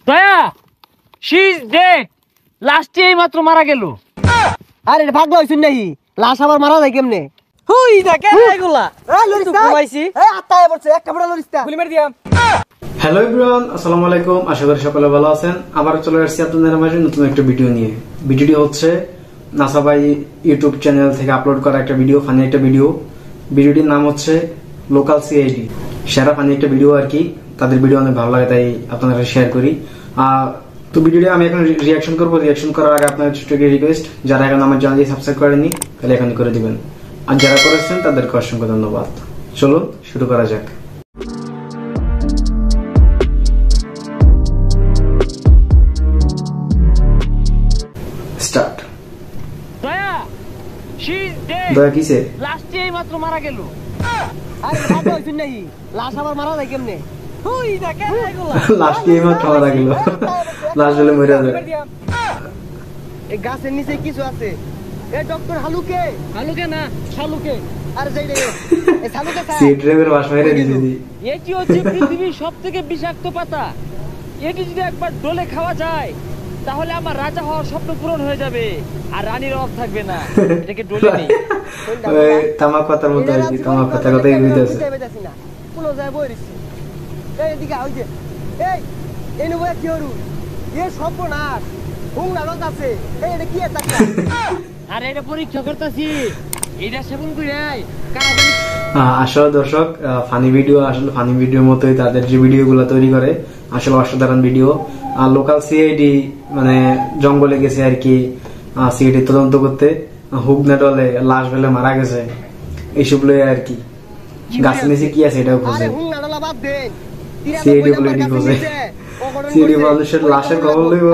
দয়া she is dead লাস্টে এই মাত্র মারা গেল আরে এটা ভাগলা হইছিস নাকি লাশ আবার মারা যায় কেমনে হুই দেখে এগুলা এই লরিস্তা ঘুমাইছি এই আত্মায় পড়ছে একটা বড় লরিস্তা গুলি মেরে দিলাম হ্যালো এভরিওয়ান, আসসালামু আলাইকুম। আশা করি সকলে ভালো আছেন। আবার চলে আসছি আপনাদের মাঝে নতুন একটা ভিডিও নিয়ে। ভিডিওটি হচ্ছে নাসা ভাই ইউটিউব চ্যানেল থেকে আপলোড করা একটা ভিডিও, ফানি একটা ভিডিও। ভিডিওটির নাম হচ্ছে লোকাল সিআইডি, সেরা ফানি একটা ভিডিও আর কি। তাদের ভিডিও অনেক ভালো লাগে তাই আপনারা শেয়ার করি। তো ভিডিওটি আমি এখন রিয়াকশন করবো। রিয়াকশন করার আগে আপনাদের ছোট্ট একটা রিকোয়েস্ট, যারা এখন আমার চ্যানেলটি সাবস্ক্রাইব করেননি তাহলে এখন করে দিবেন, আর যারা করেছেন তাদেরকে অসংখ্য ধন্যবাদ। চলুন শুরু করা যাক। স্টার্ট। দয়া শি ইজ ডেড দয়া কিসে লাস্টে এই মাত্র মারা গেল আরে ভাগলা হইছিস নাকি লাশ আবার মারা যায় কেমনে হুই দেখে এগুলা লাস্ট এই মাত্র মারা গেল, লাস্ট হলে মরে যাবে। এই গাছের নিচে কিছু আছে। এ ডক্টর হালুকে না শালুকে আরে যাই রে এই হালুকে সি ড্রাইভার বাস মেরে দিয়েছি। এটি হচ্ছে পৃথিবীর সবথেকে বিষাক্ত পাতা। এটি যদি একবার ডলে খাওয়া যায় তাহলে আমার রাজা হওয়ার স্বপ্ন পূরণ হয়ে যাবে আর রানীর অভাব থাকবে না। এটাকে ডলে নেই তামাক পাতার মতো আর কি, তামাক পাতা কথাই বুঝতেছে। না পুরো যায় বইরিছি এই এদিকে ওই যে এই এনে বই কি হরু এ সর্বনাশ হুংলা রক আছে এই এটা কি এটা আর এটা পরীক্ষা করতেছি এটা সেবন করে আসলে দর্শক, ফানি ভিডিও আসলে ফানি ভিডিওর মতোই তাদের যে ভিডিওগুলো তৈরি করে আসলে অসাধারণ ভিডিও। আর লোকাল সিআইডি মানে জঙ্গলে গেছে আর কি সিআইডি তদন্ত করতে, হুগনা ডলে লাশ বেলে মারা গেছে এইসব লয়ে আর কি। গাছের নিচে কি আছে এটাও খোঁজে, সিআইডি বলে খোঁজে। সিআইডি মানুষের লাশের খবর লইব,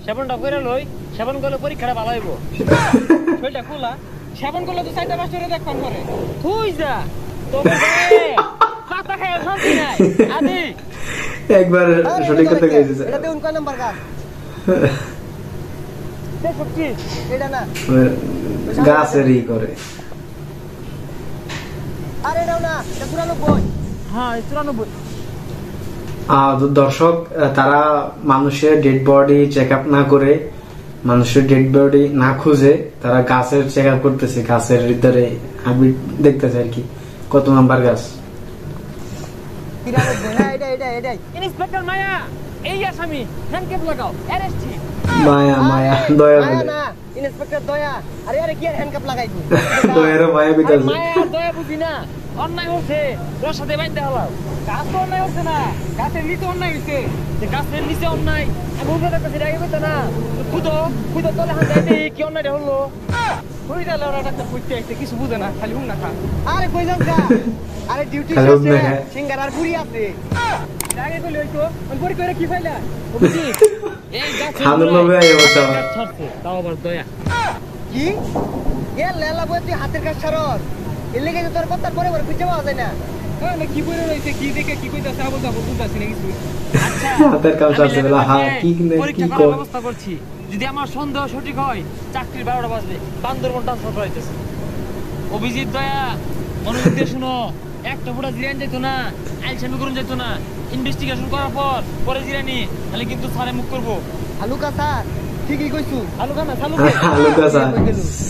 সেবনটা করে লই, সেবন করলে পরীক্ষাটা ভালো হইব। শরীরটা খোলা, সেবন করলে তো 4টা 5টা দেখবান করে তুই যা তোকে পাতা খায় শান্তি নাই আদি একবার সঠিক কথা কইছিস। এটা দেউন কয় নাম্বার গাছ দেখো কি এটা না গাছেরই করে। আরে এটাও না এটা পুরানো বই। হ্যাঁ 94। দর্শক, তারা মানুষের ডেড বডি চেক আপ না করে, মানুষের ডেড বডি না খুঁজে তারা গাছের চেক আপ করতেছে, গাছের ভিতরে আমি দেখতেছে আর কি কত নাম্বার গাছ। ইন্সপেক্টর মায়া এই আসামি হ্যান্ডকাপ লাগাও, অ্যারেস্ট। মায়া মায়া দয়া বলে না ইন্সপেক্টর দয়া। আরে আরে কি হ্যান্ডকাপ লাগাইবো দয়ার মায়া বিতাছে। মায়া দয়া বুঝি না, অন্যায় হচ্ছে ওর সাথে বাইতে হলাও। গাছ তো অন্যায় হচ্ছে না, গাছের নিচে অন্যায় হচ্ছে। যে গাছের নিচে অন্যায় আমি উঠে দেখতেছি আগে বলতে না খুঁজো খুঁজো তলে হান যাইতে কি অন্যায়টা হলো। ওইটা লড়া ডাক্তার খুঁজতে আসছে, কিছু বুঝে না, খালি হুম না খা। আরে কই যান গা আরে ডিউটি আছে সিঙ্গার আর পুরি আছে আগে কইলে হইতো পরি কইরা কি ফাইলা বুঝি এই গাছ হানুর লবে আইবো ছাড়ছে তাও আবার দয়া কি এ লেলা বই তুই হাতের কাজ ছাড়স এর লেগে তোর কথা পরে পরে খুঁজে পাওয়া যায় না। না কি বলে রইছে কি দেখে কি কইতাছে আবল যাবো বুঝতাছি না কিছু। আচ্ছা হাতের কাজ ছাড়ছে বলা হ্যাঁ কি কি কর ব্যবস্থা করছি। যদি আমার সন্দেহ সঠিক হয় চাকরির 12টা বাজবে, বান্দরবন ট্রান্সফার করাইতেছে। অভিজিৎ দয়া মনোযোগ দিয়ে শুনো, একটা ফুটা জিরান যেত না, আইলসামি করুন যেত না। ইনভেস্টিগেশন করার পর পরে জিরানি তাহলে কিন্তু সারে মুখ করবো। হালুকা স্যার ঠিকই কইছু। হালুকা না সালুকে, হালুকা স্যার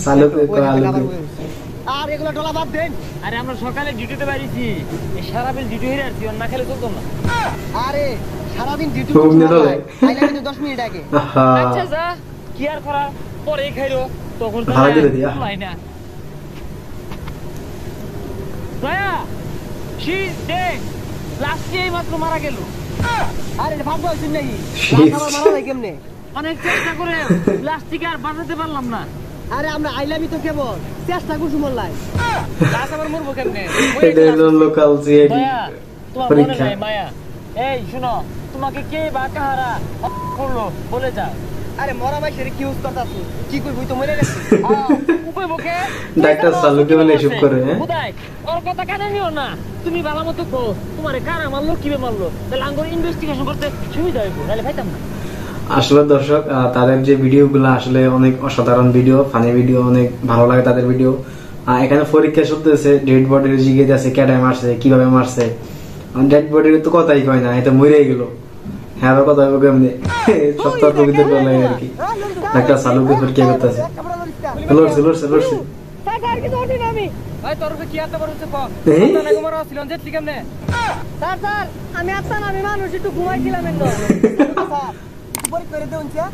সালুকে কো হালুকে। আর এগুলা ডলা বাদ দেন। আরে আমরা সকালে ডিউটিতে বাইরেছি, এই সারা বেল ডিউটি হয়ে আসছি, না খেলে চলতো না। আরে সারা দিন ডিউটি করতে হয়, আইলা কিন্তু 10 মিনিট আগে। আচ্ছা যা কি আর করা, পরে খাইরো তখন তো নাই না। দয়া শি ইজ ডেড লাস্টে এই মাত্র মারা গেল। আরে এটা ভাগবা হইছিস নাকি লাশ আবার মারা যায় কেমনে? অনেক চেষ্টা করে লাস্টিকে আর বাঁচাতে পারলাম না। আরে আমরা আইলামই তো কেবল চেষ্টা করছি মোল্লাই, লাশ আবার মরবো কেমনে? এটা হলো লোকাল সিআইডি তোমার মনে নাই মায়া? এই শুনো, তোমাকে কে বা কাহারা করলো বলে যাও। আরে মরা ভাই সেরে কি ইউজ করতাছ কি কই বই তো মরে গেছে। উপরে বকে ডাক্তার সালুকে বলে এসব করে। খুদাই ওর কথা কানে নিও না, তুমি ভালো মতো কো তোমারে কারা মারলো কিভাবে মারলো, তাহলে আঙ্গুর ইনভেস্টিগেশন করতে সুবিধা হইব, নাহলে খাইতাম না। আসলে দর্শক, তাদের যে ভিডিওগুলো আসলে অনেক অসাধারণ ভিডিও, ফানি ভিডিও, অনেক ভালো লাগে তাদের ভিডিও। এখানে পরীক্ষা চলতেছে, ডেড বডির জিজ্ঞেস আছে কেডায় মারছে কিভাবে মারছে। ডেড বডির তো কথাই কয় না, এটা মরে গেল। হ্যাঁ আবার কথা হবে কেমনি সপ্তাহ ভিতরে চলে আর কি একটা চালুকে ফের কে করতেছে লড়ছে স্যার স্যার কি ধরছি না আমি ভাই তোর কি এত বড় হচ্ছে কম এই? না ঘুমার ছিল জেট কেমনে স্যার স্যার আমি আত্মা না আমি মানুষ একটু ঘুমাইছিলাম এন্ড স্যার বই করে দেউন চা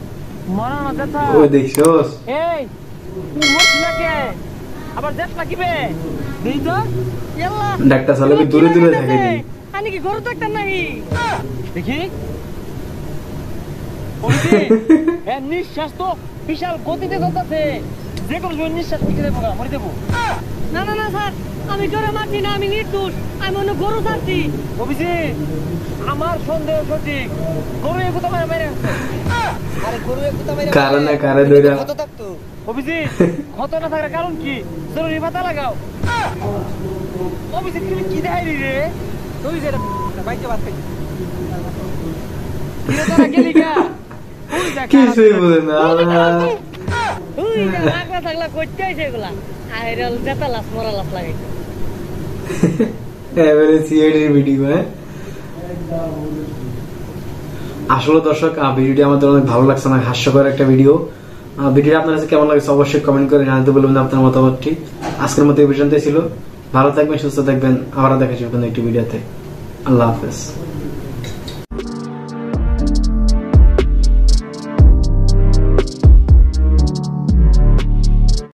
মরা না জেঠা ওই দেখছস এই তুই মোট লাগে আবার জেট লাগিবে দেই তো ইয়াল্লা ডাক্তার চালুকে দূরে দূরে থাকে কি আমি কি ঘরে থাকতাম নাকি দেখি ওইদি এ নিঃশ্বাস তো বিশাল গতিতে চলতেছে যে কোনো সময় নিঃশ্বাস টিকে দেবো মরে দেবো না না না স্যার আমি জোরে মারছি না আমি নির্দোষ আমি অন্য গরু ছাড়ছি অভিজিৎ আমার সন্দেহ সঠিক গরু এ কোথাও মেরে আছে আরে গরু একটু মেরে কারণ না কারে ধরে কত থাকতো অভিজিৎ ক্ষত না থাকার কারণ কি জরুরি পাতা লাগাও অভিজিৎ তুমি কি দেখাই রে তুই যে বাইতে বাদ খাই তুই তোরা গেলি গা তুই যা কিছুই বুঝে না তুই যা লাগলা থাকলা কইতে আইছে এগুলা আইরাল জেতা লাস মরা লাস লাগাইছে এবারে সিআইডির ভিডিও আসলে দর্শক ভিডিওটি আমাদের অনেক ভালো লাগছে না হাস্যকর একটা ভিডিও ভিডিওটা আপনার কাছে কেমন লাগছে অবশ্যই কমেন্ট করে জানাতে বলবেন আপনার মতামতটি আজকের মতো এই পর্যন্তই ছিল ভালো থাকবেন সুস্থ থাকবেন আবার দেখা যাবে কোনো একটি ভিডিওতে আল্লাহ হাফেজ